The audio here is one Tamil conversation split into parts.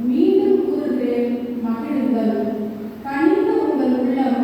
மீண்டும் கூறுகிறேன், மகிழுங்கள். கனிந்து உங்கள் உள்ளம்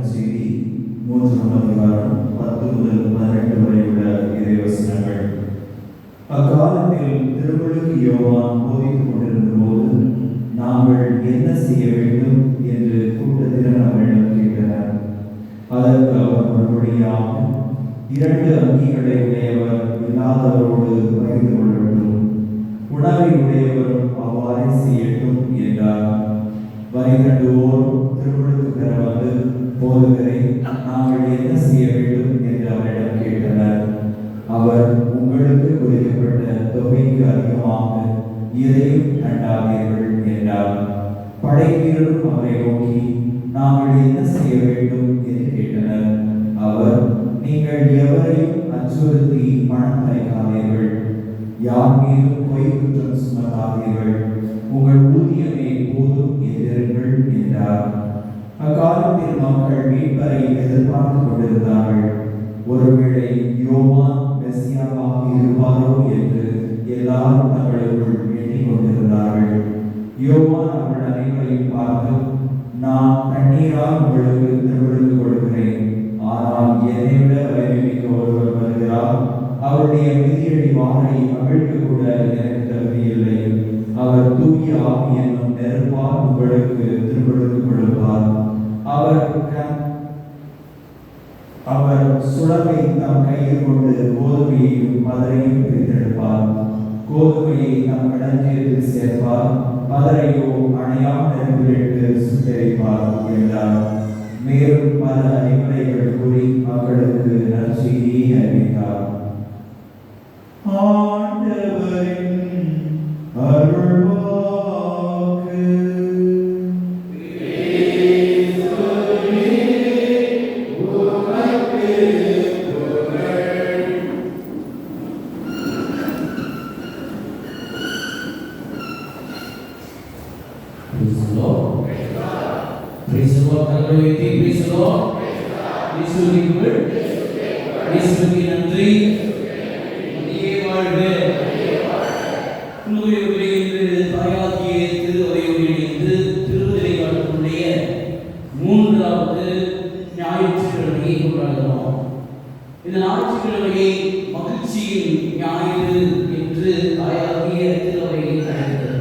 செய்தி 3 அதிகாரம் 10 முதல் 12 வரை உள்ள இறைவசனங்கள். அக்காலத்தில் திருமுழுக்கு யோவான் போதித்துக் கொண்டிருந்த போது நாங்கள் என்ன செய்ய வேண்டும் என்று கூட்டத்தினர் அவரிடம் கேட்டனர். அதற்கு அவர் மறுபடியாக 2 அங்கிகளை உடையவர் இல்லாதவரோடு பகிர்ந்து கொள்ளட்டும், உணவை உடையவரும் அவ்வாறே செய்யட்டும் என்றார். வரி தண்டுவோர் திருமுழுக்கு பெற வந்து, போதகரை, நாங்கள் என்ன செய்ய வேண்டும் என்று அவரிடம் கேட்டனர். அவர், உங்களுக்கு குறிக்கப்பட்ட தொகைக்கு அதிகமாக எதையும் தண்டாதீர்கள் என்றார். படைவீரரும் அவரை நோக்கி, நாங்கள் என்ன செய்ய வேண்டும் என்று கேட்டனர். அவர், நீங்கள் எவரையும் அச்சுறுத்தி பணம் தரைக்காதீர்கள், யார் மீதும் பொய் குற்றம் சுமத்தாதீர்கள், உங்கள் ஊதியமே போதும் என்றிருங்கள் என்றார். அக்காலத்தில் மக்கள் மீட்பரை எதிர்பார்த்து கொண்டிருந்தார்கள். ஒருவேளை யோவான் மெசியாவாக இருப்பாரோ என்று எல்லாரும் தங்களுக்குள் எண்ணிக் கொண்டிருந்தார்கள். யோவான் அவர்கள் அனைவரையும் பார்த்து, நான் தண்ணீரால் உங்களுக்கு திருமுழுக்கு கொடுக்கிறேன், ஆனால் என்னை விட வலிமைமிக்க ஒருவர் வருகிறார், அவருடைய மிதியடி வாரை அவிழ்க்க கூட எனக்கு தகுதியில்லை. அவர் தூய ஆவி என்னும் நெருப்பால் உங்களுக்கு திருமுழுக்கு கொடுப்பார். அவர் சுடலை தம் கையில் கொண்டு கோதுமையையும் பதரையும் பிரித்தெடுப்பார். கோதுமையை தம் களஞ்சியத்தில் சேர்ப்பார், பதரையோ அணையா நெருப்பிலிட்டு சுட்டெரிப்பார் என்றார். மேலும் பல அறிவுரைகள் கூறி மக்களுக்கு நற்செய்தியை அறிவித்தார். ஆண்டவரின் அருள்வாக்கு. இந்த ஞாயிற்றுக்கிழமையை மகிழ்ச்சியின் ஞாயிறு என்று தாயாகிய திருவரையை அழைக்கிறது.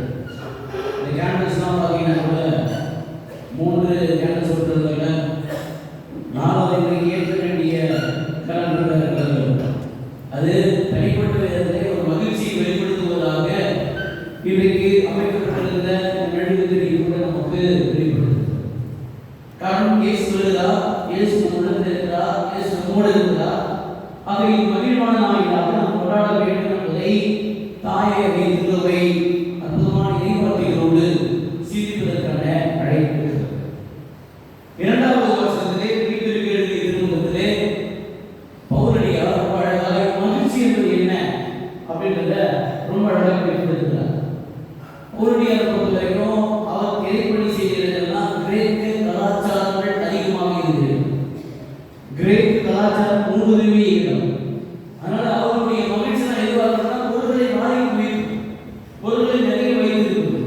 இந்த கேண்டல்ஸ்லாம் பார்த்தீங்கன்னா கூட 3 கேண்டல்ஸ் சொல்றதுல 4வது இன்றைக்கு ஏற்ற வேண்டிய கலண்டர்கள் இருக்கிறது. அது தனிப்பட்ட விதத்திலே ஒரு மகிழ்ச்சியை வெளிப்படுத்துவதாக இன்றைக்கு அமைக்கப்பட்டிருந்த மெழுகுதிரி கூட நமக்கு வெளிப்படுத்துது. காரணம், இயேசு வருகிறா, இயேசு நம்முடன் இருக்கிறா, இயேசு நம்மோடு இருக்கிறா. ஆக இது மகிழ்வான நாளாக நாம் கொண்டாட வேண்டும் என்பதை தாயை திருவை அற்புதமான இறைவன் வரைக்கும் அவர் திரைப்பணி செய்கிறதெல்லாம் கிரேக்க கலாச்சாரங்கள் அதிகமாக இருக்கிறது. கிரேக்க கலாச்சாரம் முன்னுரிமை இடம். அதனால அவருடைய மகிழ்ச்சி எதுவாக இருக்குன்னா பொருள்களை வாரி குவிப்பு, பொருள்களை நிறைய வைத்திருப்பது,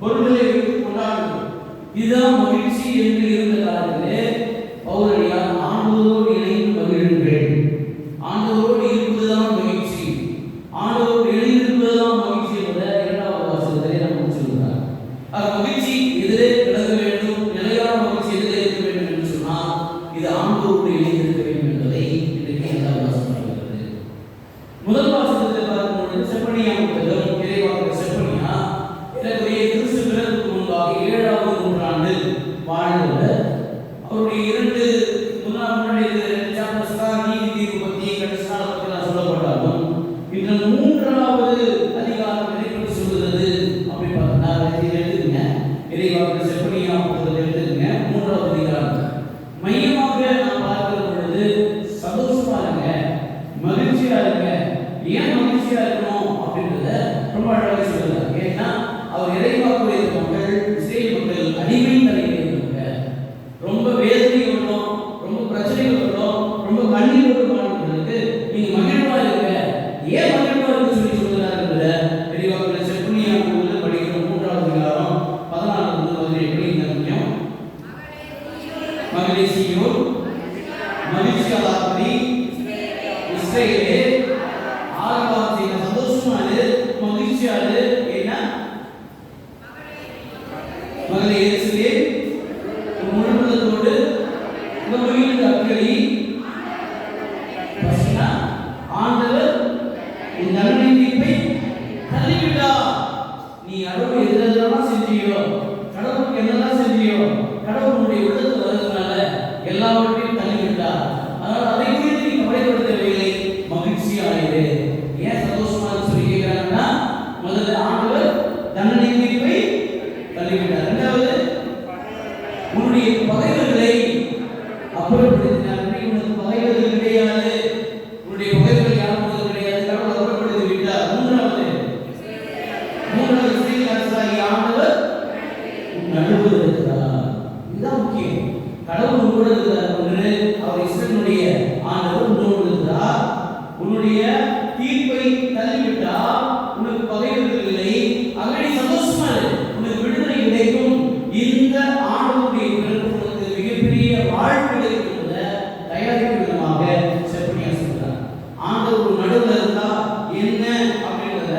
பொருள்களை வைத்து கொண்டாடுவது, இதுதான் மகிழ்ச்சி என்று இருந்த காலத்திலே பவுலடியார் ஆண்டவரோடு இணைந்து மகிழுங்கள், ஆண்டவரோடு இருப்பதுதான் மகிழ்ச்சி, ஆண்டவரோடு இணைந்திருப்பதுதான் மகிழ்ச்சி என்பதை இரண்டாவது வாசகத்திலே நமக்கு சொல்கிறார். மகிழ்ச்சி எதிரே விலக வேண்டும், நிலையான மகிழ்ச்சி எதிரே இருக்க வேண்டும் என்று சொன்னால் இது ஆண்டவரோடு இணைந்திருக்க வேண்டும் என்பதை இன்றைக்கு இரண்டாவது வாசகம் சொல்கிறது. முதல் வாசகத்தில் பார்க்கும் பொழுது செப்பனியா புத்தகம், இறைவாக்கு செப்பனியா ஏறக்குறைய கிறிஸ்து பிறப்புக்கு முன்பாக 7வது நூற்றாண்டு வாழ்ந்தவர். அவருடைய 2 முன்னாடி சாப்டர்ஸ் தான் நீதி தீர்ப்பு பற்றி கடைசியால பற்றி நான் சொல்லப்பட்டாலும் இந்த 3வது அதிகாரம் எதை பற்றி சொல்கிறது அப்படி பார்த்தா எழுதுங்க. இறைவாக்கு செப்பனியா புத்தகத்தை எழுதுங்க. 3வது அதிகாரம் மையமாக நாம் பார்க்கிற பொழுது சந்தோஷமா இருங்க, மகிழ்ச்சியா இருங்க. ஏன் மகிழ்ச்சியா இருக்கணும் அப்படின்றத ரொம்ப அழகாக சொல்றாரு. ஏன்னா அவர் இறைவாக்குடைய மக்கள், இஸ்ரேல் மக்கள் அடிமை தலைமையில் இருந்தவங்க. ரொம்ப வேதனை வரும், ரொம்ப பிரச்சனைகள் வரும், ரொம்ப கண்ணீரோடு வாழ்வதற்கு நீங்க மகிழ்வா இருக்க. ஏன் மகிழ்வா இருக்கு சொல்லி சொல்கிறாருன்றத இறைவாக்குடைய செப்பனியா புத்தகத்தில் படிக்கிற 3வது அதிகாரம் 14 முதல் எப்படிங்க கொஞ்சம் மகளே சீயோன் மகிழ்ச்சியாளாகும்படி இஸ்ரவேலே ஆரவாரம் செய்ய சந்தோஷமா இரு, மகிழ்ச்சியா இரு. என்ன மகளே இயேசுவே முழுவதோடு உங்கள் அக்கறை பசினா ஆண்டவர் உன் நன்மை தீர்ப்பை தள்ளிவிட்டார். நீ கடவுள் எதெல்லாம் செஞ்சியோ, கடவுளுக்கு என்னெல்லாம் செஞ்சியோ, கடவுளுடைய உள்ளத்தில் வருவதனால எல்லாவற்றையும் தள்ளிவிட்டார். அதனால் அதை குறித்து நீ கவலைப்பட தேவையில்லை, மகிழ்ச்சியாயிரு. ஏன் சந்தோஷமா சொல்லி கேட்கிறாங்கன்னா முதல்ல ஆண்டவர் தண்டனை தீர்ப்பை தள்ளிவிட்டார். 2வது உன்னுடைய பகைவர்களை அப்புறப்படுத்தினார். உனக்கு பகைவர்கள் கிடையாது, உன்னுடைய பகைவர்கள் யாரும் கிடையாது, கடவுள் அப்புறப்படுத்தி விட்டார். 3வது இஸ்ரவேல் அரசாகிய ஆண்டவர் நடுவில் இருக்கிறார். இதுதான் முக்கியம். கடவுள் உங்களோடு இருக்கிறார் என்று அவர் இஸ்ரவேலுடைய ஆண்டவர் உங்களோடு இருக்கிறார். உன்னுடைய தீர்ப்பை தள்ளிவிட்டால் உனக்கு பகைவர்கள் இல்லை, அங்கே சந்தோஷமா இரு, உனக்கு விடுதலை கிடைக்கும். இந்த ஆண்டவருடைய பிறப்பு உனக்கு மிகப்பெரிய வாழ்வு கிடைக்கும் என்பதை தயாரிக்கும் விதமாக செப்பனியா சொல்கிறார். ஆண்டவர் நடுவில் இருந்தா என்ன அப்படின்றத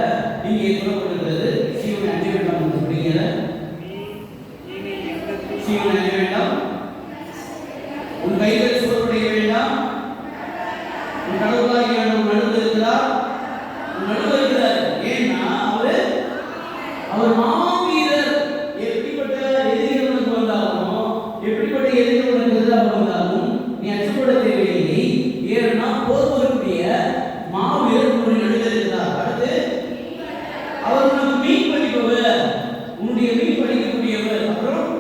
இங்கே சொல்லப்படுகிறது. சீவனை அஞ்ச வேண்டாம் அப்படிங்கிற சீவனை அஞ்ச வேண்டாம், உன் கைகள் சோர்வடைய வேண்டாம், உன் கடவுளாகிய நடுவில் இருக்கிறார், நடுவில் இருக்கிறார். ஏன்னா அவர் மாவீரர். எப்படிப்பட்ட எதிரிகளுக்கு வந்தாலும், எப்படிப்பட்ட எதிரிகளுக்கு எதிராக வந்தாலும் நீ அச்சப்பட தேவையில்லை. ஏன்னா போர் வரக்கூடிய மாவீரர் உன்னுடைய நடுவில் இருக்கிறார். அடுத்து அவர் உனக்கு மீன் படிப்பவர், உன்னுடைய மீன் படிக்கக்கூடியவர். அப்புறம்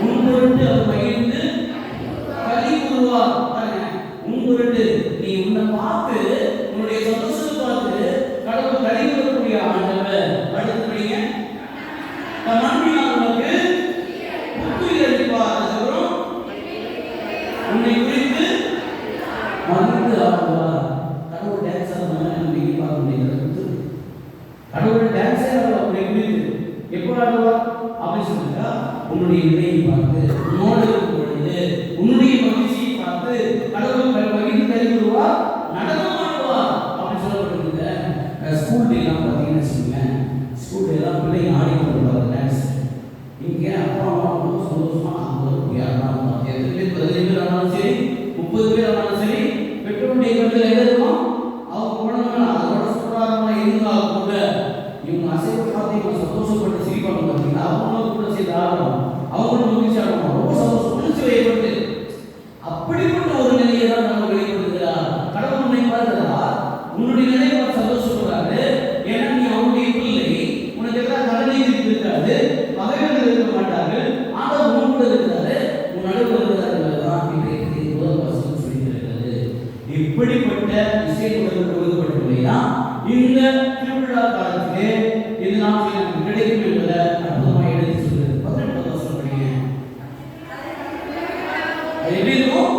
உன் பொருட்டு அவர் மகிழ்ந்து களி கூறுவார். உன் பொருட்டு நீ உன்னை பார்த்து உன்னுடைய சந்தோஷத்தை பார்த்து கடவுள் களி கூறக்கூடிய ஆண்டவர். அடுத்து படிங்க, நன்மையால் உனக்கு புத்துயிர் அளிப்பார். அதுக்கப்புறம் உன்னை குறித்து மகிழ்ந்து ஆடுவார். கடவுள் டான்ஸ் ஆடுவாங்க நீங்க பார்க்க முடியாது. கடவுள் டான்ஸே உன்னை குறித்து எப்போ ஆடுவார் அப்படின்னு சொல்லுங்க. உன்னுடைய நிலையை பார்த்து, உன்னோடு இருக்கும் பொழுது உன்னுடைய மகிழ்ச்சியை பார்த்து கடவுள் மகிழ்ந்து கைவிடுவார், நடனம் ஆடுவார் அப்படின்னு சொல்லப்பட்டிருக்குங்க. ஸ்கூல் டேலாம் பார்த்தீங்கன்னு வச்சுக்கோங்க, ஸ்கூல் டேலாம் பிள்ளைங்க ஆடி கொண்டுருவாங்க டான்ஸ். இங்கே அப்பா அம்மா ரொம்ப சந்தோஷமா யாருன்னா 15 பேர் ஆனாலும் சரி, 30 பேர் ஆனாலும் சரி, பெற்றோருடைய கருத்தில் எது இருக்கும் அவங்க குழந்தைங்க அதோட சுகாதாரமா இருந்தால் கூட இவங்க அசைவ பார்த்து இவங்க சந்தோஷப்பட்டு சிரிப்பாங்க. பார்த்தீங்கன்னா அவங்களும் கூட சேர்ந்து ஆடணும், அவங்களும் மகிழ்ச்சி ஆடணும், ரொம்ப சந்தோஷம் உணர்ச்சி வயப்பட்டு அப்படிப்பட்ட ஒரு நிலையை தான் நம்ம வெளிப்படுத்துகிறார். கடவுள் உன்னை பார்க்கிறார், உன்னுடைய நிலையை பார்த்து சந்தோஷப்படுறாரு. ஏன்னா நீ அவனுடைய பிள்ளை, உனக்கு எல்லாம் கடனை இருக்காது, பகைவர்கள் இருக்க மாட்டார்கள், ஆண்டவர் உன் கூட இருக்கிறாரு, உன் நடுவில் இருக்கிறார் என்பதுதான் இன்றைக்கு முதல் வாசகம் சொல்லியிருக்கிறது. இப்படிப்பட்ட விஷயங்களுக்கு கொடுக்கப்படவில்லையா இந்த திருவிழா காலத்திலே இது நாம் நமக்கு கிடைக்கும் என்பதை அற்புதமாக எடுத்து சொல்லுது. 18 வசனம் படிங்க. அது எப்படி இருக்கும்?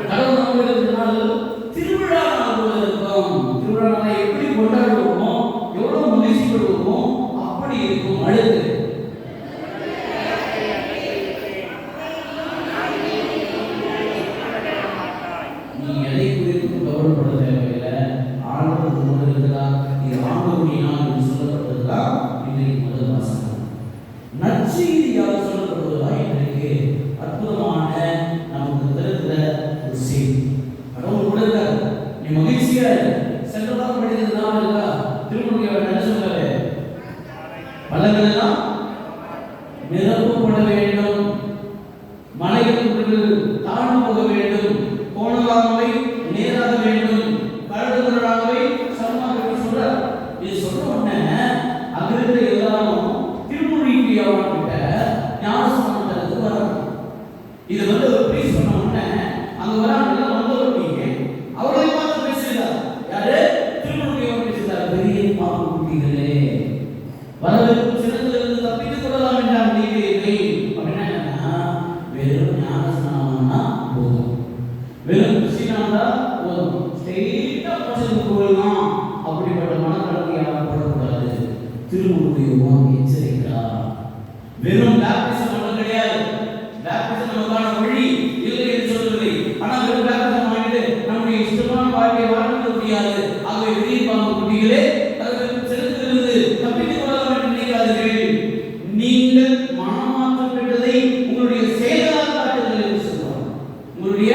கடவுள் நமக்கு இருக்கிறதுனால திருவிழா நாள் போல இருக்கும். திருவிழா நாளை எப்படி கொண்டாடுவோமோ, எவ்வளவு மகிழ்ச்சி படுவோமோ அப்படி இருக்கும். அடுத்து நீ எதை குறித்து கவலைப்பட தேவையில்லை. ஆண்டவர் உங்களோடு இருக்கிறார். இது ஆண்டவருடைய நாள் என்று சொல்லப்பட்டதுதான் இன்றைக்கு முதல் வாசகம். நற்செய்தியாக சொல்லப்படுவதா இன்றைக்கு அற்புதமான நமக்கு தருகிற ஒரு செய்தி. கடவுள் கூட இருக்கார். நீ மகிழ்ச்சியா சென்றதாக படித்தது நாம இருக்கா? திருமணம் என்ன சொல்றாரு? பலங்கள் எல்லாம் நிரப்பப்பட வேண்டும், மலைகள் தாழ்ந்து போக வேண்டும், கோணலாகவே நேராக வேண்டும், கரடுமுரடாகவே சமமாக சொல்றார். இது சொல்ற உடனே அங்க இருக்கிற எல்லாரும் திருமொழிக்கு அவன்கிட்ட ஞானஸ்நானத்துக்கு வராங்க. இது ஒரு ப்ரீஸ் பண்ண உடனே அங்க வராங்க. வந்தவங்க அவர்களை பார்த்து பேசுகிறார். யாரு? திருமொழிக்கு அவன் பேசுகிறார். பெரிய பாம்பு குட்டிகளே, வரவிருக்கும் சிறந்திலிருந்து தப்பித்துக் கொள்ளலாம் என்றார் நீதியை. அப்படின்னா வெறும் ஞானஸ்நானம்னா போதும், வெறும் கிறிஸ்டியானா போதும், ஸ்ட்ரெயிட்டா பச்சைக்கு போகலாம். அப்படிப்பட்ட மனக்கலத்தை யாரும் போடக்கூடாது. திருமுழுக்கு எச்சரிக்கிறார். வெறும் பேப்டிசம் மட்டும் கிடையாது. பேப்டிசம் நமக்கான வழி இல்லை என்று சொல்லவில்லை. ஆனால் வெறும் பேப்டிசம் வாங்கிட்டு நம்முடைய இஷ்டமான வாழ்க்கையை வாழ்ந்து முடியாது. ஆகவே பெரிய பாம்பு குட்டிகளே, செலுத்திலிருந்து தப்பித்துக் கொள்ளலாம் என்று நினைக்காதீர்கள். நீங்கள் மனமாற்றம் பெற்றதை உங்களுடைய செயலால் காட்டுங்கள் என்று சொல்றார். உங்களுடைய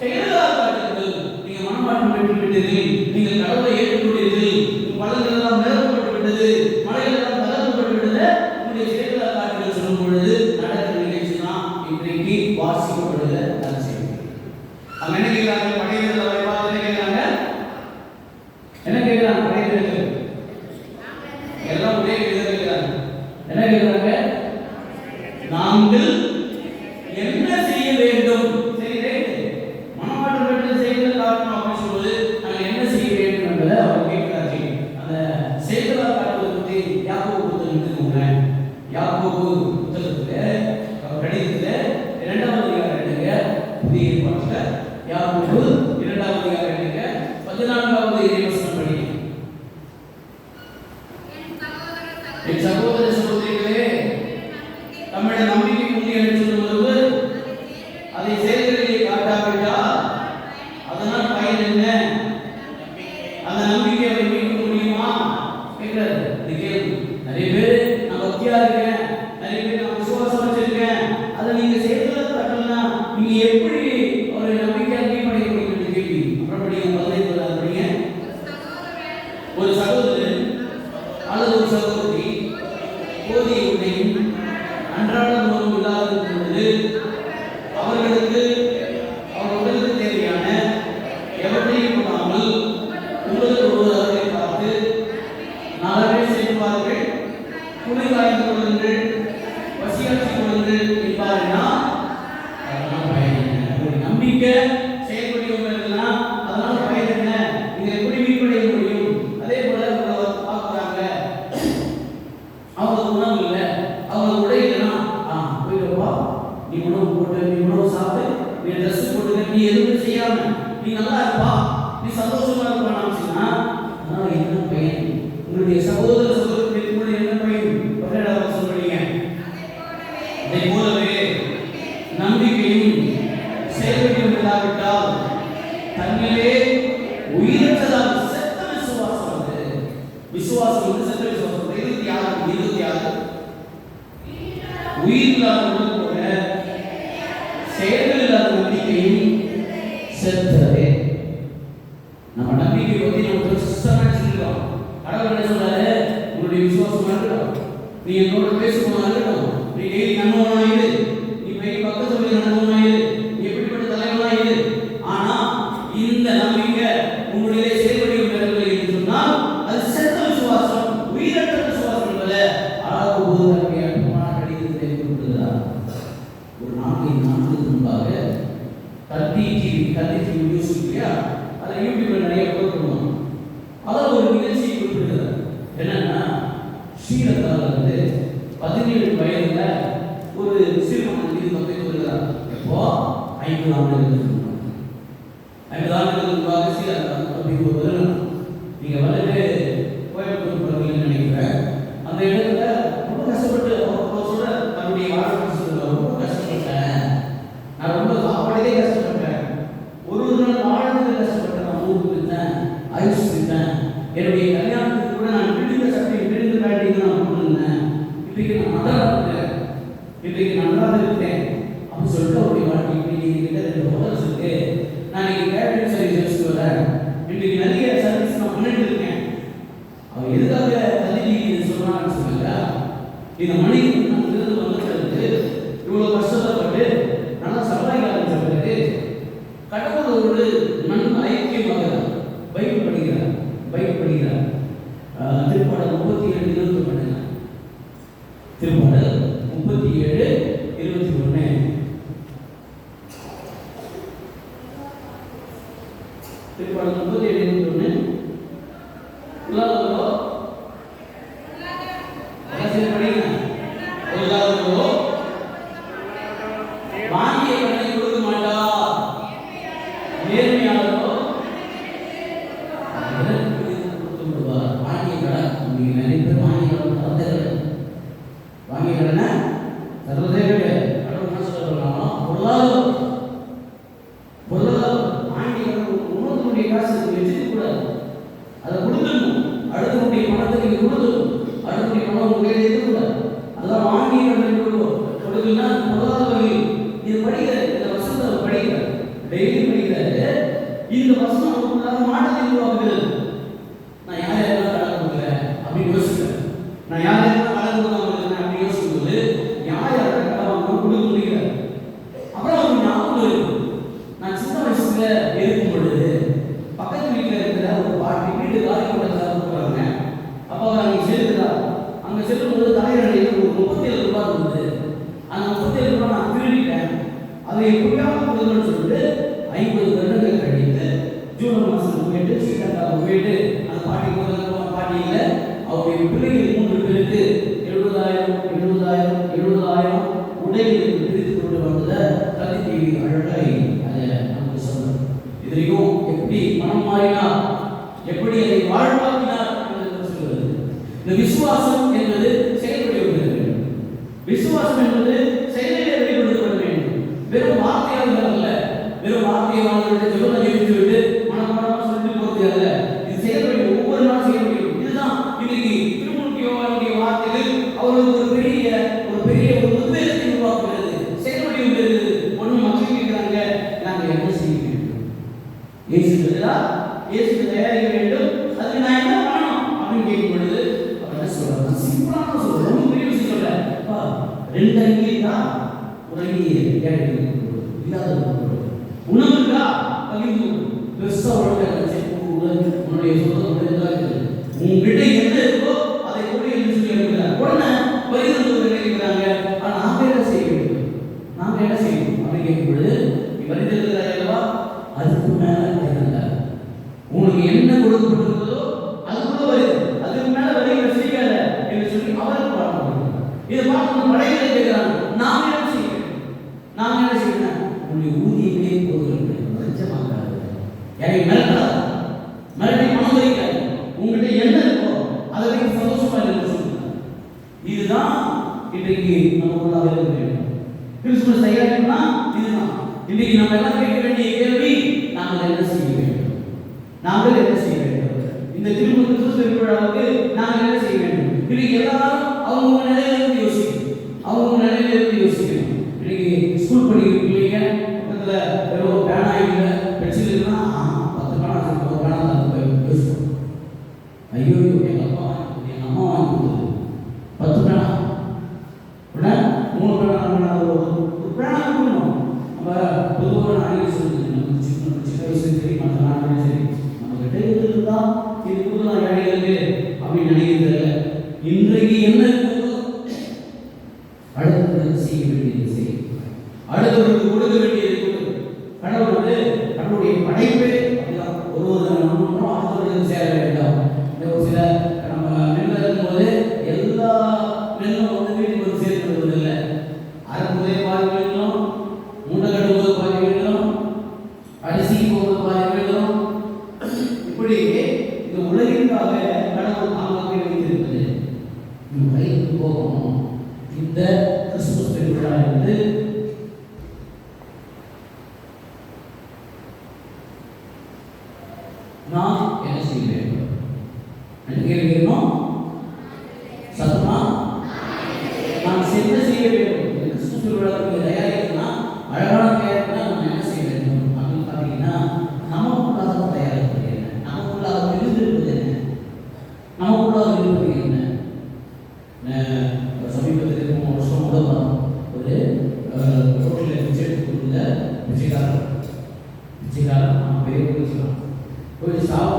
செயலால் காட்டுங்கள். நீங்க மனமாற்றம் பெற்று விட்டீர்கள், நீங்கள் கடவுளை ஏற்றுக்கொண்டீர்கள், பலன்கள் எல்லாம் நிரப்பப்பட்டு விட்டது, மலைகள் எல்லாம் தகர்க்கப்பட்டு விட்டது, உங்களுடைய செயலால் காட்டுங்கள் சொல்லும் பொழுது நடக்கிற நிகழ்ச்சி தான் இன்றைக்கு வாசிக்கப்படுகிற நற்செய்தி. அங்க என்ன கேட்கிறாங்க? படைவீரர்களை பார்த்து என்ன கேட்கிறாங்க? என்ன கேட்கிறாங்க? படைவீரர்கள் எல்லாம் ஒரே கேட்கிறாங்க. என்ன கேட்கிறாங்க? நாங்கள் என்ன செய்ய வேண்டும்? சரி, ரைட், மனமாற்றம் பெற்று செயல்கள் காட்டணும் அப்படின்னு சொல்லுவது நாங்கள் என்ன செய்ய வேண்டும் என்பதை அவர் கேட்கிறார்கள். அந்த செயல்களை காட்டுவதை பற்றி யாக்கோபு புத்தகம் எடுத்துக்கோங்க. யாக்கோபு புத்தகத்தில் கடிதத்தில் 2ஆம் அதிகாரம் எடுங்க. புதிய ஏற்பாட்டில் யாக்கோபு 2ஆம் அதிகாரம் எடுங்க. 14வது இறைவசனம் படிங்க. என் சகோதர சகோதரிகளே, நம்முடைய நம்பிக்கை உண்மை என்று சொல்லுவது அதை செயல்களிலே காட்டாவிட்டால் அதனால் பயன் என்ன? அந்த நம்பிக்கை அவரை மீட்க முடியுமா? கேட்கிறாரு. இது கேள்வி. நிறைய பேர் நான் பக்தியா இருக்கேன், நிறைய பேர் நான் விசுவாசம் வச்சிருக்கேன், அதை நீங்க செயல்களை காட்டலன்னா நீங்க எப்படி அவருடைய நம்பிக்கை அங்கீகரிக்க முடியும் என்று கேள்வி. அப்புறம் 15 படிங்க. ஒரு சகோதரன் அல்லது ஒரு சகோதரி போதிய உடையும் அன்றாட உணவும் இல்லாத பொழுது அவர்களுக்கு அவர் உடலுக்கு தேவையான எவற்றையும் கொள்ளாமல் உங்களுக்கு ஒருவரை பார்த்து நலவே செய்வார்கள், குளிர் காய்ந்து கொள்ளுங்கள், பசியாற்றி கொள்ளுங்கள் என்பார்னா அதனால் பயன் என்ன? ஒரு நம்பிக்கை செயல்படுவீங்கன்னா அதனால பயன் என்ன? நீங்க எப்படி மீட்படைய முடியும்? அதே போல பார்க்குறாங்க, அவங்களுக்கு உணவு இல்லை, அவங்களுக்கு உடை இல்லைன்னா போயிடுவா, நீ உணவு போட்டு, நீ உணவு சாப்பிட்டு, நீ ட்ரெஸ் போட்டு, நீ எதுவுமே செய்யாம நீ நல்லா இருப்பா, நீ சந்தோஷமா இருப்பான்னு சொன்னா அதனால என்ன பயன்? உங்களுடைய சகோதர சகோதரிகளுக்கு என்ன பயன்? 17ஆம் சொல்றீங்க. அதை போலவே நம்பிக்கையும் செயல்படும் இல்லாவிட்டால் தன்னிலே உயிரற்றதாக செத்த விசுவாசம் வந்து விசுவாசம் வந்து செத்த விசுவாசம் 26 உயிரில்லாத போல செயல்கள் இல்லாத நம்பிக்கையும் செத்ததே. நம்ம நம்பிக்கை பத்தி நம்ம பெருசாக சொல்லிடுறோம். கடவுள் என்ன சொல்றாரு? உங்களுடைய விசுவாசமா இருக்கட்டும், நீ என்னோட பேசுமா இருக்கட்டும், நீ டெய்லி நன்மனாயிரு, நீ போய் பக்கத்து போய் நன்மனாயிரு, நீ எப்படிப்பட்ட தலைவனாயிரு. ஆனா இந்த நம்பிக்கை உங்களுடைய செயல்படும் இடங்களில் என்று சொன்னால் அது செத்த விசுவாசம், உயிரற்ற விசுவாசம் என்பதை அழகு போது கடிதத்தை கொடுக்கிறார். ஒரு 4 நாட்களுக்கு முன்பாக தத்தி டிவி நியூஸ் இல்லையா, அதை யூடியூப்ல நிறைய போட்டுருவோம். அதில் ஒரு நிகழ்ச்சியை குறிப்பிடுகிறார். என்னன்னா ஸ்ரீலங்காவில் வந்து 17 வயதுல ஒரு சிறுவன் மீது தப்பி வருகிறார். எப்போ 50 ஆண்டுகளுக்கு முன்பாக. 50 ஆண்டுகளுக்கு முன்பாக ஸ்ரீலங்கா தப்பி வருகிறார். நீங்க வந்துட்டு கோயம்புத்தூர் பகுதியில் நினைக்கிறேன். அந்த இடத்துல ரொம்ப கஷ்டப்பட்டு அவர் சொல்ற தன்னுடைய வாழ்க்கை சொல்ல ரொம்ப கஷ்டப்பட்டேன், நான் ரொம்ப சாப்பாடே கஷ்டப்பட்டேன், ஒரு நாள் வாழ்றதுக்கு கஷ்டப்பட்டேன், நான் ஊருக்கு போயிட்டேன், ஐஸ் போயிட்டேன், என்னுடைய கல்யாணத்துக்கு கூட நான் பிடித்த சட்டை பிடித்த பேட்டிங் நான் போட்டுருந்தேன், இன்றைக்கு நான் நன்றாக இருக்கேன், இன்றைக்கு நன்றாக இருக்கேன் அப்படின்னு சொல்லிட்டு அவருடைய வாழ்க்கை இன்னைக்கு கிட்ட 2 ஹோட்டல்ஸ் இருக்கு, நான் இன்னைக்கு கேட்டரிங் சர்வீஸ் வரேன், இன்றைக்கு நிறைய சர்வீஸ் நான் பண்ணிட்டு இருக்கேன். அவர் எதுக்காக தள்ளி சொல்றான்னு சொன்னாங்க. இந்த மனிதன் அங்கிருந்து வந்த பிறகு இவ்வளவு கஷ்டப்பட்டு நல்லா சர்வாய் ஆரம்பிச்ச பிறகு கடவுளோடு நன்கு ஐக்கியமாக பைபிள் படிக்கிறார். திருப்பாடல் 37:21 பண்ணுங்க. திருப்பாடல் 37:21. திருப்பாடல் 37:21. வாங்கிய கடனை கொடுக்க மாட்டார், நேர்மையாளரோ கொடுத்து விடுவார். வாங்கிய கடன் நிறைய பேர் வாங்கிய கடனை தருவதே கிடையாது. கடவுள் என்ன சொல்லலாம், பொருளாதாரம் வாங்கிய கடன் உணர்வுடைய காசு வச்சுக்க கூடாது, அதை கொடுத்துடணும். அடுத்தவனுடைய பணத்தை நீங்க கொடுத்துடணும், அடுத்தவனுடைய பணம் உங்க கையில் இருக்கக்கூடாது. அதான் வாங்கிய கடனை கொடுக்கலன்னா பொருளாதார வகையில் இது படிக்கிற இந்த வசனத்தை படிக்கிற டெய்லி படிக்கிறாரு. இந்த வசனம் அவருக்குள்ளாக மாற்றத்தை உருவாக்குகிறது. நான் யார் யாரெல்லாம் கடன் கொடுக்குறேன் அப்படின்னு யோசிக்கிறேன், நான் யார் யாரெல்லாம் கடன் கொடுக்காம இருக்கிறேன் அப்படின்னு யோசிக்கும்போது யார் யாரெல்லாம் கடன் வாங்கணும் கொடுக்க முடியாது. அப்புறம் அவருக்கு ஞாபகம் இருக்கு, நான் சின்ன வயசுல இருக்கும் பொழுது பக்கத்து வீட்டில் இருக்கிற ஒரு பாட்டி வீட்டு காலி கொண்டாந்து கொடுக்குறாங்க. அப்போ அவர் அங்கே செல்லுகிறார். அங்கே செல்லும்போது தலைவரையில் ஒரு 37 ரூபாய் இருந்தது. அந்த 37 ரூபாய் நான் திருடிட்டேன், அதை எப்படியாவது கொடுக்கணும்னு சொல்லிட்டு 50 வருடங்கள் கழித்து ஜூன் மாதம் போயிட்டு ஸ்ரீலங்காவுக்கு போயிட்டு அந்த பாட்டி பாட்டியில் அவருடைய பிள்ளைகள் 3 பேருக்கு 70,000 உடைகளுக்கு பிரித்து கொண்டு வந்ததை கல்வி அழகாய் அதை நமக்கு சொல்றோம். இதுலையும் எப்படி மனம் மாறினார், எப்படி அதை வாழ்வாக்கினார் என்று சொல்கிறது. இந்த விசுவாசம் என்பது செயல்படுகிறது. விசுவாசம் என்பது செயலிலே வெளிப்படுத்தப்பட வேண்டும். வெறும் வார்த்தையாக அல்ல, வெறும் வார்த்தையாக ஜெபம் ஜெபித்துவிட்டு மனப்பாடமாக சொல்லிட்டு போகிறது அல்ல. இது செயல்பட ஒவ்வொரு நாளும் செய்ய முடியும். இதுதான் இன்னைக்கு திருமுழுக்கியோனுடைய வார்த்தைகள் அவர்களுக்கு ஒரு பெரிய உத்வேகத்தை உருவாக்குகிறது. செயல்படுகிறது. ஒன்றும் மக்கள் கேட்கிறாங்க, நாங்கள் என்ன செய்ய வேண்டும்? இயேசுக்கு தயாரிக்க வேண்டும், அதுக்கு நான் என்ன பண்ணணும் அப்படின்னு கேட்கும் பொழுது அவர் என்ன சொல்றாங்க? சிம்பிளான சொல்றேன், ரொம்ப பெரிய விஷயம் சொல்றேன். 2 அங்கி தான் உறங்கி கேட்டு இல்லாத உணவுக்கா பகிர்ந்து பெருசா உன்னுடைய சொந்த உங்ககிட்ட என்ன இருக்கோ அதை கூட என்று சொல்லி இருக்கிறார். உடனே பகிர்ந்து நினைக்கிறாங்க. ஆனால் நாங்கள் என்ன செய்ய வேண்டும்? அப்படின்னு கேட்கும் பொழுது வருகிறதா அதுக்கு மேல உங்களுக்கு என்ன கொடுக்கப்பட்டிருக்கிறதோ அதுக்குள்ள வருது, அதுக்கு மேல வரைகிற செய்யாத என்று சொல்லி அவருக்கு பார்க்கணும். இதை பார்த்து படைகளை கேட்கிறாங்க, நாம் என்ன செய்யணும்? உங்களுடைய ஊதியமே போதும், லட்சமாக்காது, யாரை மிரட்டாது, மிரட்டி பணம் வைக்காது, உங்கள்கிட்ட என்ன இருக்கோ அதை வைத்து சந்தோஷமா இருக்க சொல்லுங்க. இதுதான் இன்றைக்கு நமக்குள்ளாக இருக்க வேண்டும். கிறிஸ்துமஸ் தயாரிப்புனா இதுதான். இன்றைக்கு நம்ம எல்லாம் கேட்க வேண்டிய கேள்வி, நாங்கள் என்ன செய்ய வேண்டும்? இந்த திருமண கிறிஸ்துமஸ் விழாவுக்கு நாங்கள் என்ன செய்ய வேண்டும்? இன்னைக்கு எல்லாரும் அவங்க நிலையிலிருந்து யோசிக்கணும். இன்னைக்கு ஸ்கூல் படிக்கிற பிள்ளைங்க பக்கத்துல வெறும் பேனா இல்லை பென்சில் இருக்குன்னா 10 பேனா ஒரு பேனா தான் யோசிக்கணும். ஐயோ எங்க அம்மா வாங்கி கொடுத்தது 10 பேனா உடனே 3 பேனா ஒரு பேனா கொடுக்கணும். நம்ம பொதுவாக நாளைக்கு சொல்லுங்க, சின்ன வயசுல சரி மற்ற நாடுகளும் சரி நம்ம கிட்ட இருந்ததுன்னா இது புதுதான் ஏழைகளுக்கு அப்படின்னு நினைக்கிறது. இன்றைக்கு என்ன இருக்குதோ அடுத்தவர்களுக்கு செய்ய வேண்டியது செய்யும், அடுத்தவர்களுக்கு கொடுக்க வேண்டியது கொடு. கடவுள் வந்து நம்முடைய படைப்பே அப்படிதான். ஒரு அடுத்தவர்களுக்கு சேர வேண்டாம். ஒரு சில நம்ம நின்று இருக்கும்போது எல்லா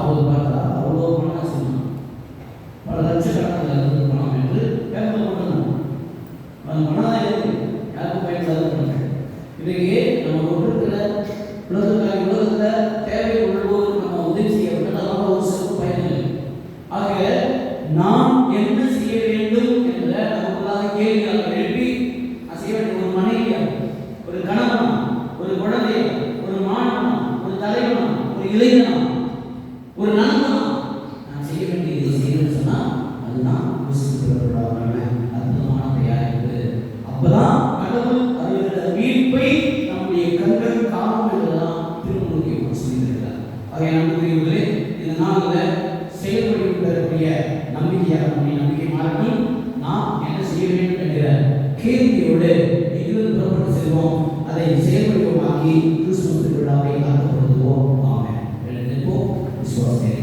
அப்போது பார்த்தா அவ்வளோ பணம் சொன்னான், பல லட்சக்கணக்கில் இருந்து பணம் என்று பேப்பர் போட்டுருந்தாங்க. அந்த பணம் தான் இருக்கு, யாருக்கும் பயன்படாத பணம். இன்றைக்கு நம்ம கொண்டிருக்கிற உலகத்தில் தேவை உள்ளவோர் நம்ம உதவி செய்ய வேண்டும், அதனால் ஒரு சிறப்பு பயனில்லை. ஆக நாம் என்ன செய்ய வேண்டும் என்ற நமக்குள்ளாக கேள்வியாக எழுப்பி செய்ய வேண்டிய ஒரு மனைவியா, ஒரு கணவனா, ஒரு குழந்தையா, ஒரு மாணவனா, ஒரு தலைவனா, ஒரு இளைஞனா, ஒரு நண்பனா, நான் செய்ய வேண்டியதை செய்யணும்னு சொன்னா அதுதான் கிறிஸ்துவர்களான அற்புதமான தயாரிப்பு. அப்பதான் கடவுள் அவர்களோட மீட்பை நம்முடைய கண்கள் காணும் என்றுதான் திருமுழுக்கு சொல்லியிருக்கிறார். ஆகிய நம்பிக்கைகளே, இந்த நாளில் செயல்படி பெறக்கூடிய நம்பிக்கையாக நம்முடைய நம்பிக்கை மாறட்டும். நாம் என்ன செய்ய வேண்டும் என்கிற கேள்வியோடு இங்கிருந்து புறப்பட்டு செல்வோம். அதை செயல்படுத்தமாக்கி கிறிஸ்துவ திருவிழாவை ஆக்கப்படுத்துவோம். ஆமென். எழுந்திருப்போம். விசுவாசத்தை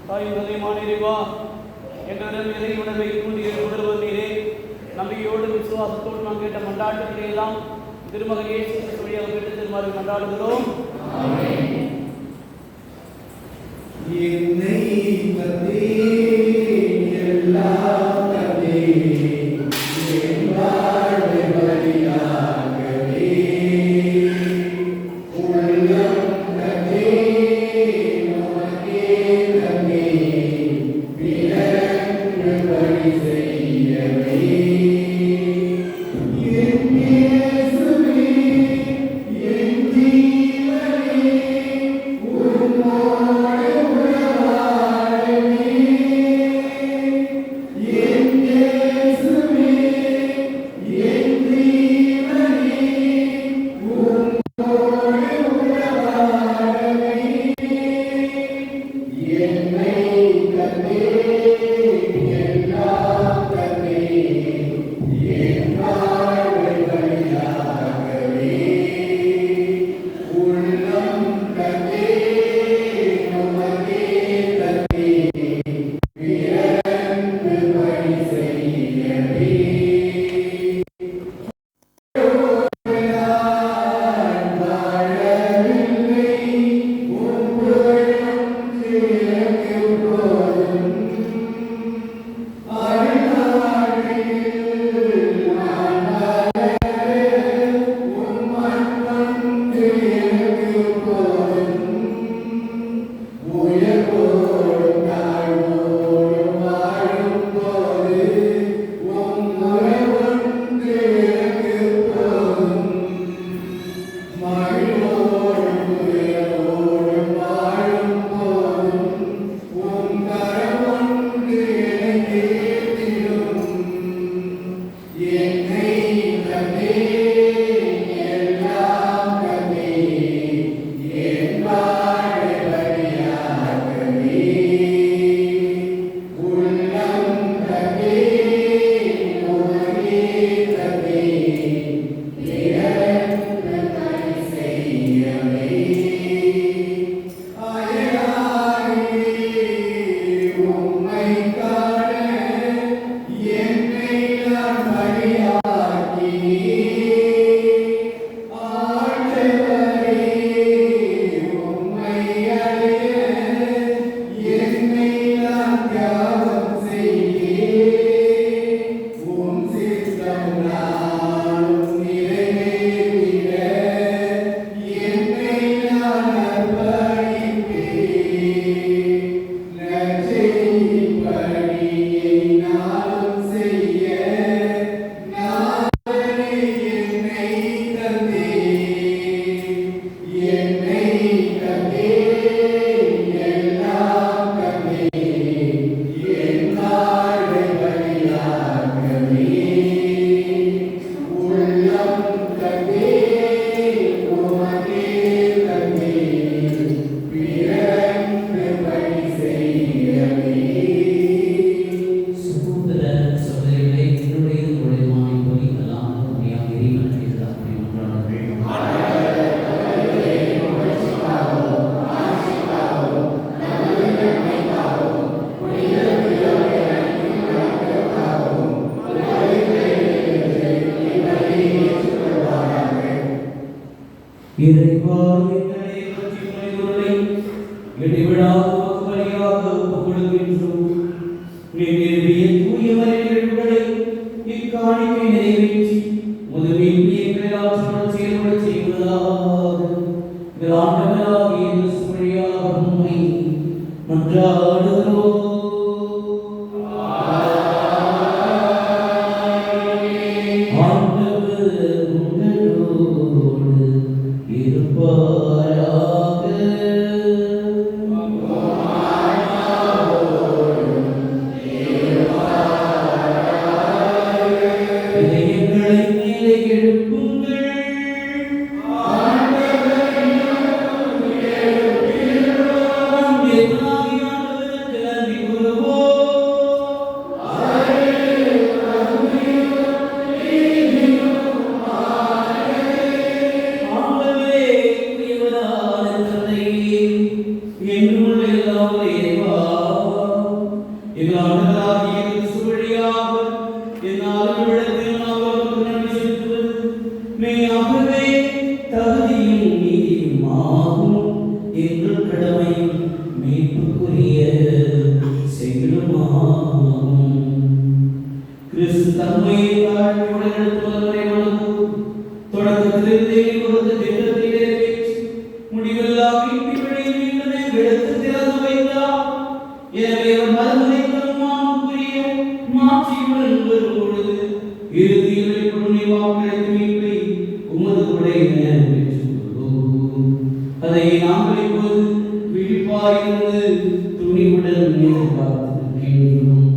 தாயுதயமான இறைவா, எங்களிடம் இறை உணவை தூண்டிய உணர்வு நீரே. நம்பிக்கையோடு விசுவாசத்தோடு நாம் கேட்ட மன்றாட்டுகளை எல்லாம் திருமகன் இயேசு கிறிஸ்து வழியாக கேட்டு திருமாறு மன்றாடுகிறோம். என்னை தந்தே எல்லாம் தந்தே என் வாழ்வை பலியாகவே உள்ளம் தந்தே உமக்கே தந்தே பிறருக்கு பலி செய்யவே என் இயேசுவே என் ஜீவனே உம்மோடு உறவாடவே என் இயேசுவே என் ஜீவனே உம்மோடு உறவாடவே என்னை தந்தே எல்லாம் தந்தே என் வாழ்வை பலியாகவே உள்ளம் தந்தே உமக்கே தந்தே பிறருக்கு பலி செய்யவே நான் வாழவில்லை உம் புகழும் எனக்கு போதும் அருளாழியில் நான் வாழ உம் அன்பும் எனக்கு போதும் உயர்வோடும் தாழ்வோடும் வாழும்போது உம் உறவொன்று எனக்கு போதும் மகிழ்வோடும் துயரோடும் வாழும்போதும் உம் கரமொன்று எனக்கு ஏற்றிடும் என்னை தந்தே எல்லாம் தந்தே என் வாழ்வை பலியாகவே உள்ளம் தந்தே உமக்கே தந்தே பிறருக்கு பலி செய்யவே அயலாகவே உம்மை காண என்னை நான் பலியாக்கினீர். ஆண்டவரே, உம்மை அடைய என்னை நான் தியாகம் செய்கிறேன். உம் சித்தம் நானும் நிறைவேறிட என்னை நான் அர்ப்பணிப்பேன். நற்செய்திப் பணியை நானும் செய்ய நாதனே என்னை தந்தே. என்னை தந்தே எல்லாம் தந்தே என் வாழ்வை பலியாகவே உள்ளம் தந்தே உமக்கே தந்தே பிறருக்கு பலி செய்யவே. சகோதர சகோதரிகளே, என்னுடைய உங்களுடைய பலிக்கலாம் உண்மையாக இறைவன் மீது மன்றாடுகிறேன். இறைவா, எங்களை பற்றி மனிதர்களை இடைவிடாத பலியாக ஒப்புக் கொடுக்கின்றோம். நீர் நிறுவிய தூய மறைநிகழ்வுகளை இக்காணிக்கை நிறைவேற்றி முதுமையின் எங்களை ஆற்றலுடன் செயல்பட செய்வதாக எங்கள் ஆண்டவராகிய இயேசு வழியாக உம்மை மன்றாடுகிறோம். ஆண்டவர் உங்களோடு இருப்பாராக. இதயங்களை மேலே எழுப்புங்கள். ஆண்டவர் எனவே அவர் மறுமுறை தருமானுக்குரிய மாட்சியுடன் வரும்பொழுது இறுதியில் வெளிப்படும் வாக்களித்த மீட்பை உமது கொடையின பெற்றுக்கொள்வோம். அதை நாங்கள் இப்போது விழிப்பாயிருந்து துணிவுடன் எதிர்பார்த்திருக்கின்றோம்.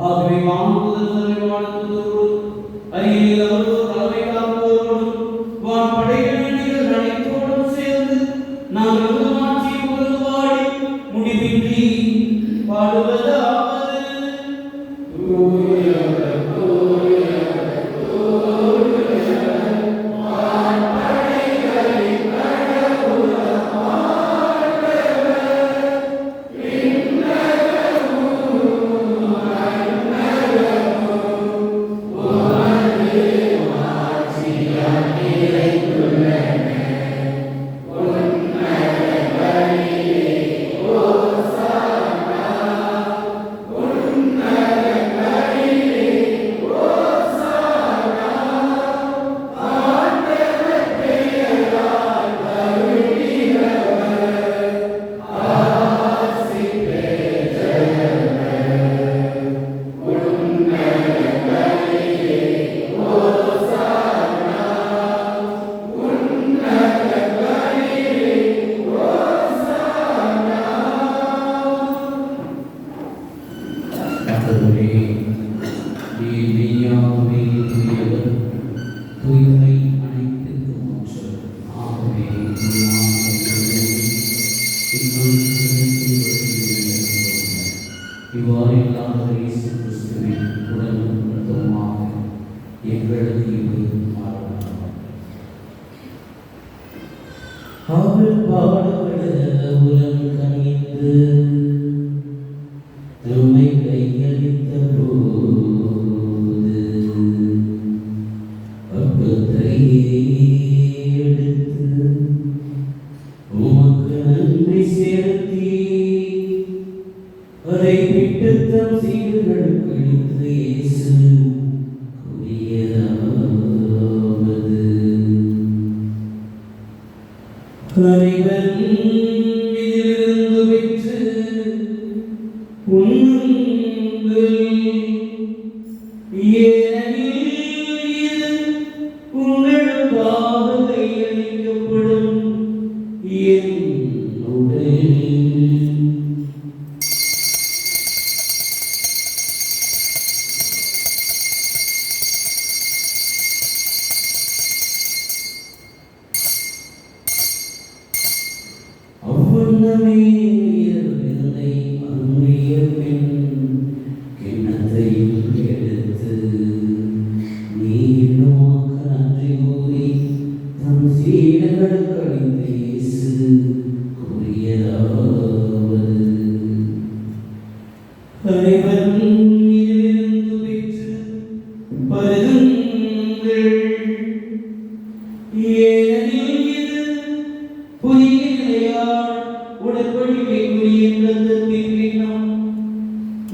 ஆகவே வானதூதர் தலைமையாளர்களோடு அருகில் அவர்களோடு தலைமை காப்போரோடும் வான் படைகளின் நிகழ் அனைத்தோடும் சேர்ந்து நாங்கள் உருமாற்றி உருவாடி முடிவின்றி பாடுவதாவது.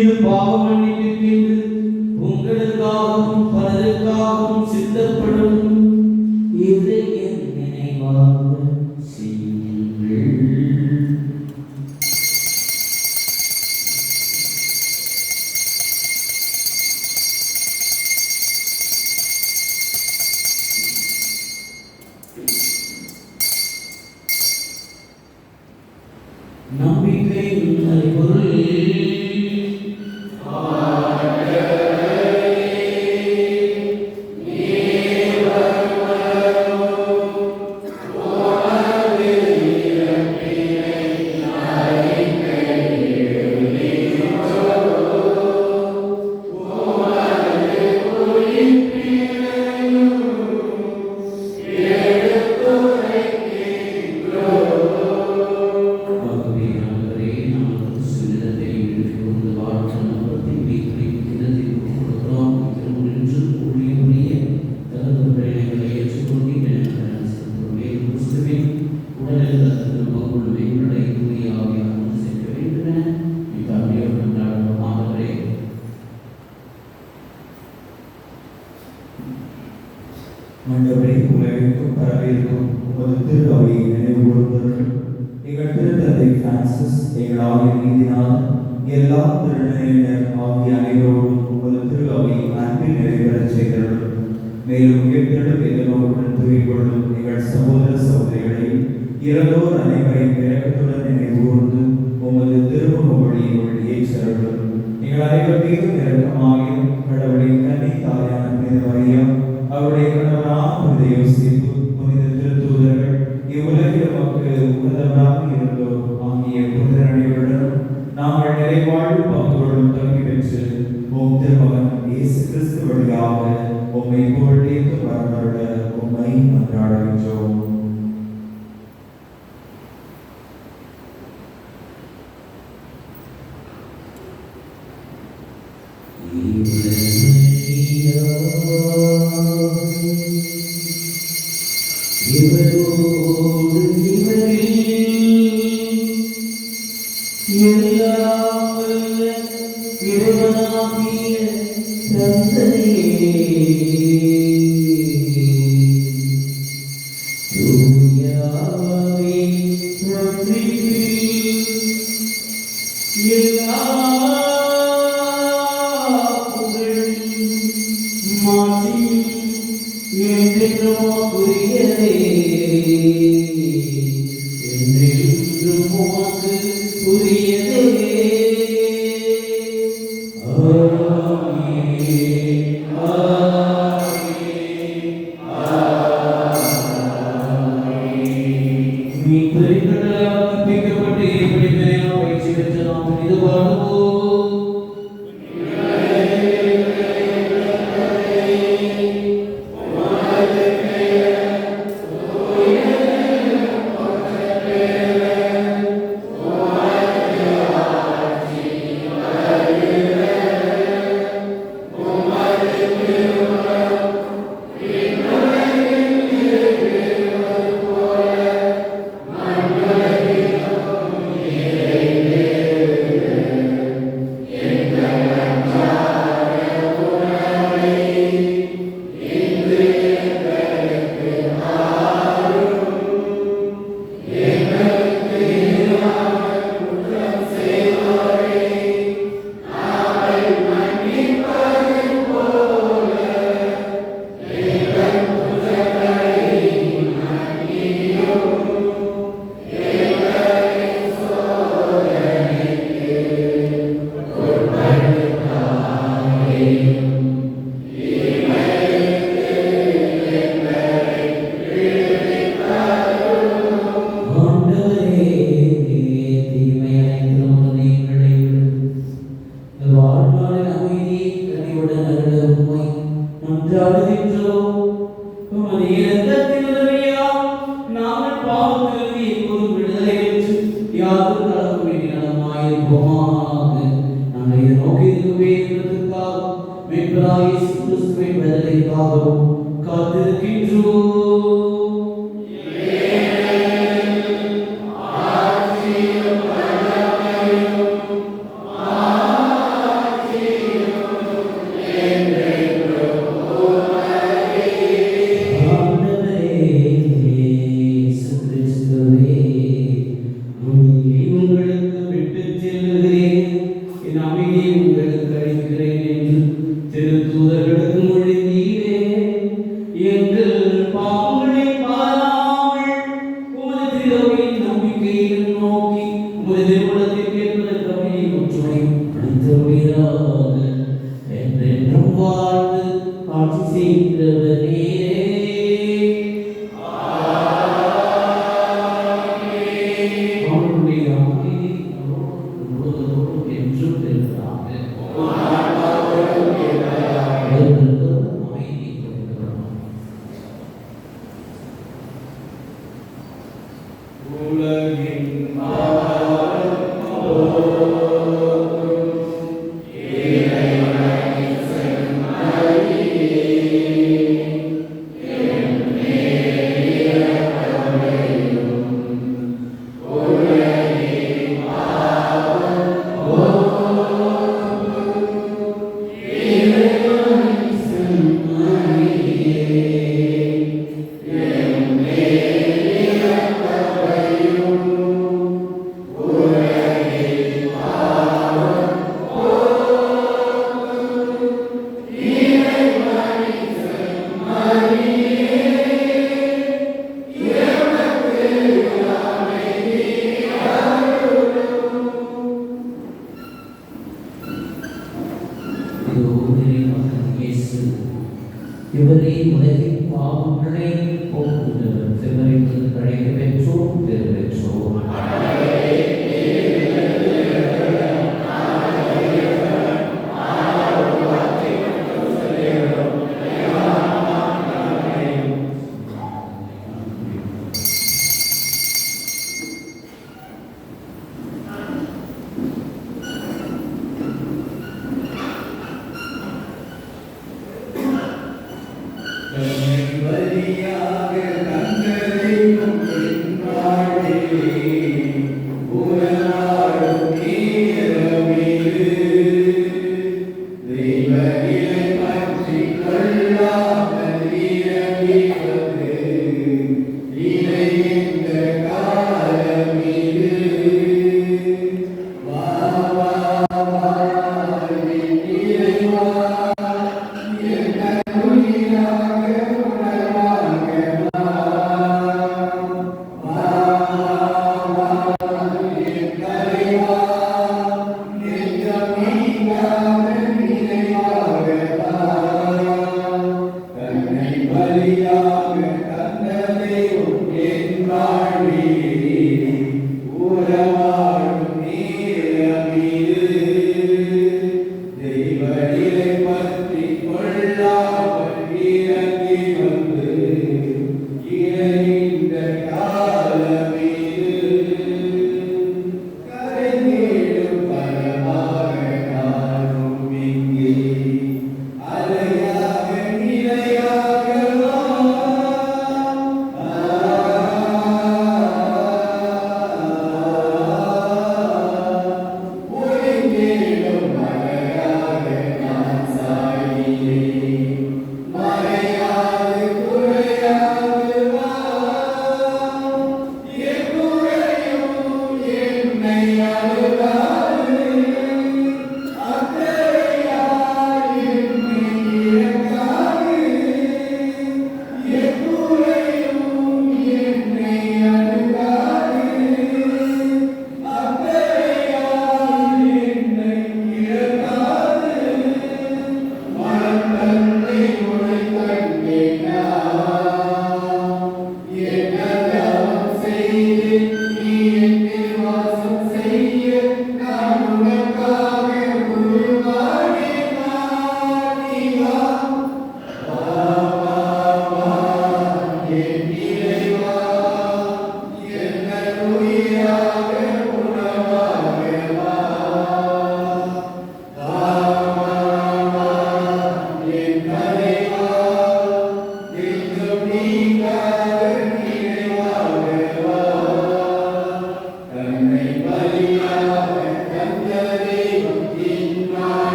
இது பாவ மன்னிப்புக்கு உங்களுக்காகவும் பலருக்காகவும் சித்தப்படும். இது என் நினைவாக செய்யுங்கள். நம்பிக்கையின் அறிபொருள் மண்டபடி உலகிற்கும் பரவியிருக்கும் உமது திருஅவையை நினைவு கூர்ந்தவர்கள் எங்கள் திருத்தந்தை பிரான்சிஸ் எங்கள் ஆகிய நீதினால் எல்லா திருநிலையினர் ஆகிய அனைவரோடும் உமது திரு அவை அன்பில் நிறைவேறச் செய்தருளும். மேலும் உயிர்த்தெழும் எதிர்நோக்குடன் துயில் கொள்ளும் எங்கள் சகோதர சகோதரிகளையும் இறந்தோர் அனைவரையும் இரக்கத்துடன் நினைவு கூர்ந்து உமது திருமுக வழியினுள் ஏற்றருளும். எங்கள் அனைவர் மீதும் இரக்கமாகியும் கடவுளின் கன்னி தாயான புனித மரியம், அவருடைய கணவரான புனித யோசேப்பு, புனித திருத்தூதர்கள், இவ்வுலகில் நமக்கு உகந்தவராக இருந்தோர் ஆகிய புனித அனைவருடனும் நாங்கள் நிறைவாழ்வு பங்குகளும் தகுதி பெற்று உம் திருமகன் இயேசு கிறிஸ்து வழியாக உம்மை புகழ்ந்து வரமருள உம்மை மன்றாடுகின்றோம்.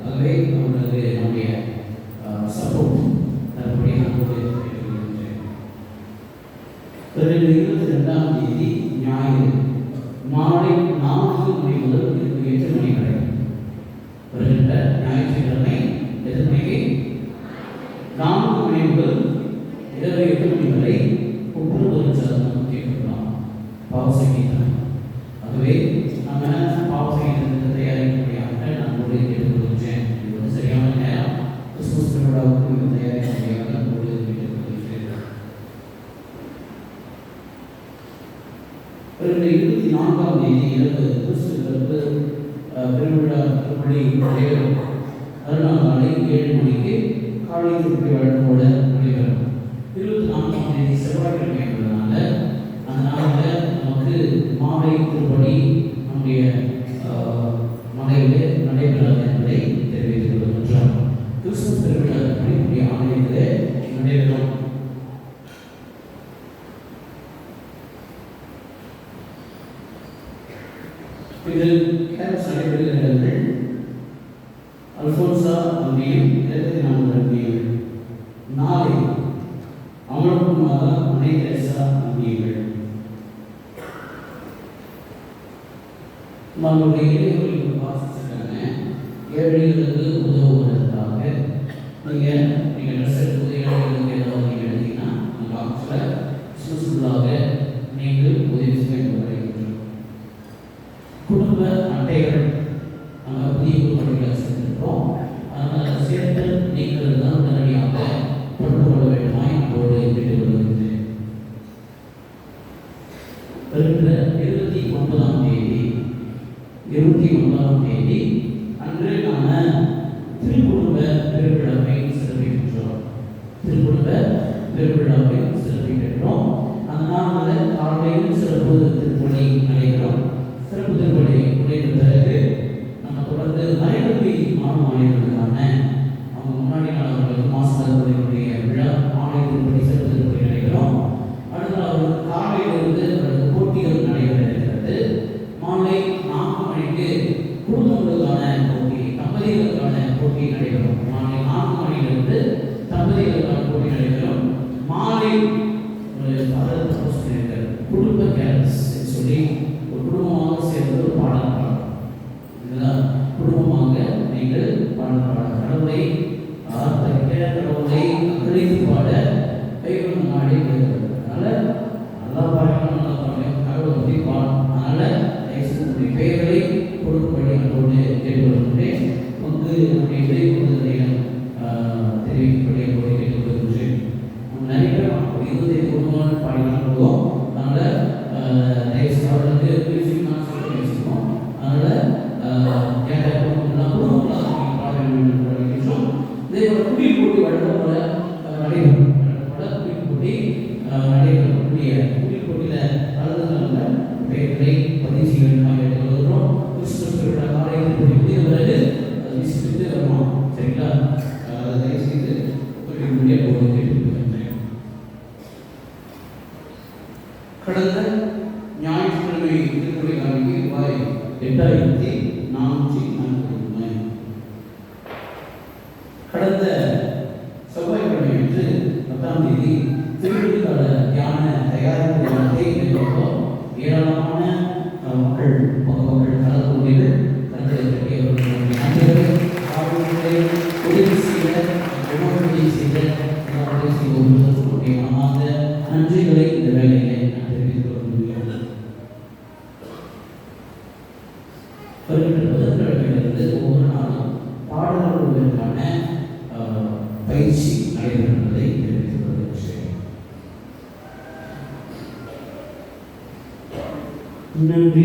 ஆகவே அவர்களது வருகின்ற 22ஆம் தேதி ஞாயிறு மாலை 4 மணி முதல் 8 மணி வரை. வருகின்ற ஞாயிற்றுக்கிழமை எத்தனை மணிக்கு? 4 மணி முதல் இரவு 8 மணி வரை ஒவ்வொரு சாதனம் கேட்கலாம். பாவசங்கீதம். ஆகவே நம்ம பாவசங்கீதத்தை தயாரிக்கப்படியாக நான் உங்களை கேட்டுக்கொள்கிறேன். இது வந்து சரியான நேரம். கிறிஸ்துமஸ் திருவிழாவுக்கு தயாரிக்கப்படியாக உங்களை கேட்டுக்கொள்கிறேன். வருகின்ற 24ஆம் தேதி இரவு கிறிஸ்துவ பெருவிழா திருப்பலி நடைபெறும். மறுநாள் காலை 7 மணிக்கு காலை திருப்பலி வழக்கோடு நடைபெறும். 24ஆம் தேதி செவ்வாய்க்கிழமை என்பதனால அந்த நாளில் நமக்கு மாலை திருப்பலி நம்முடைய மலையிலே நடைபெறாது என்பதை தெரிவித்துக் கொள்கின்றோம். கிறிஸ்துமஸ் பெருவிழா திருப்பலி ஆலயத்திலே நடைபெறும். இதில் கேரஸ் நடைபெறுகிற இடங்கள் அல்போன்சா அம்பியும் 24 அம்பியும், நாளை அமலகுமாரா அன்னை தெரசா அம்பியங்கள். நம்மளுடைய இளைஞர்களுக்கு வாசிச்சிருக்காங்க. ஏழைகளுக்கு உதவுவதற்காக நீங்கள் ட்ரெஸ் எடுப்பது ஏழைகளுக்கு ஏதாவது நீங்கள் எடுத்தீங்கன்னா அந்த பாக்ஸில் கிறிஸ்துமஸுக்குள்ளாக நீங்கள் உதவி செய்ய வருகின்றோம். குடும்ப அட்டைகள் நம்ம புதிய குடும்பங்களை சேர்ந்திருக்கிறோம். அதனால் சேர்த்து நீங்கள் தான் உடனடியாக தொடர்பு கொள்ள வேண்டுமாய் நம்மோடு கேட்டுக்கொள்கிறேன். வருகின்ற 29ஆம் தேதி அன்று நாம் திருக்குடும்ப பெருவிழாவை சிறப்பிக்கின்றோம். அந்த நாளில் காலையில் சிறப்பு திருப்பலி நடைபெறும். சிறப்பு திருப்பலி முடிந்த பிறகு நம்ம தொடர்ந்து மறைநூற்றி மாணவர்களுக்கான அவங்க முன்னாடி நாள் அவர்களுக்கு மாசங்களுடைய விழா மாலை திருப்பலி சிறப்பு திருப்பலி நடைபெறும். அடுத்த நாள் காலையிலிருந்து அவர்களுக்கு போட்டிகள் நடைபெற இருக்கிறது. மாலை 4 மணிக்கு குடும்பங்களுக்கான போட்டி, தம்பதிகளுக்கான போட்டி நடைபெறும். மாலை 4 மணியிலிருந்து தம்பதிகளுக்கான போட்டி நடைபெறும். மாலை குடும்ப கேரஸ் சொல்லி ஒரு குடும்பமாக சேர்ந்து ஒரு பாடல் பாடலாம். இதுதான் குடும்பமாக நீங்கள் பாடல் கடவுளை ஆர்ப்பரிக்க, கடவுளை அழைத்து பாட கைகள் மாடி கேட்கிறது. அதனால் நல்லா பாடணும், நல்லா பாடணும், கடவுளை பற்றி பாடணும். அதனால் தயவுசெய்து பெயர்களை கொடுக்கும்படி நம்மளோடு கேட்டுக்கொள்கின்றேன். நம்முடைய இடைவெளியை தெரிவிக்கும்படி நம்மளோடு கேட்டுக்கொள்கின்றேன். நம்ம நிறைய பேர் 25 குடும்பங்கள் பாடினாலும் போதும். அதனால் தயவுசெய்து அவர்களுக்கு மியூசிக் நான் சொல்லி வச்சுக்கணும். அதனால் கேட்ட குடும்பங்கள்லாம் குடும்பங்களாக பாட வேண்டும் என்று நினைக்கிறோம். இதே போல் குடில் போட்டி வழக்கம் போல நடைபெறும். குடில் போட்டி நடைபெறும். குடில் போட்டியில் கலந்துள்ள பெயர்களை பதிவு செய்ய வேண்டுமாக கேட்டுக்கொள்கிறோம். கிறிஸ்துமஸ் பெருவிழா காலையில் முடிந்த பிறகு அதை விசிட்டு வருவோம். சரிங்களா? அதை தயவுசெய்து முடிய போது கேட்டுக்கொள்கிறேன். கடந்த ஞாயிற்றுக்கிழமை திருப்பலி காணிக்கு ரூபாய் 8440. கடந்த செவ்வாய்க்கிழமை அன்று 10ஆம் தேதி திருவிழிக்கால தியான தயாரிப்பு தியானத்தை மேற்கொண்டோம். ஏராளமான மக்கள் பொதுமக்கள் கலந்து கொண்டீர்கள். உதவி செய்த மனமார்ந்த நன்றிகளை இந்த வேலையிலே நான் தெரிவித்துக் கொள்கிறேன். வருகின்ற புதன்கிழமையிலிருந்து ஒவ்வொரு நாளும் பாடல்களுக்கான பயிற்சி நடைபெறும் என்பதை தெரிவித்துக் கொள்கிறேன். நன்றி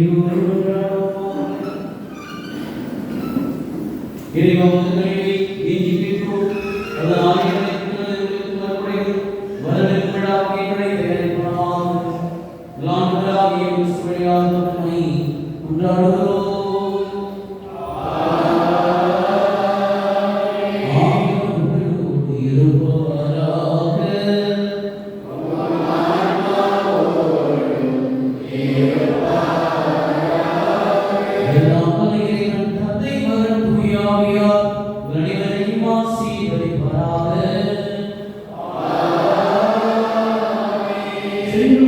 இறைவனை ஏஞ்சி பெற்றோம். அது ஆயிரக்கணக்கான மறுபடியும் வரவிழாவை தயாரிப்பதாக லான்களாகிய சுவையாதமை கொண்டாடுகிறோம். சென்று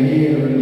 ஈருள்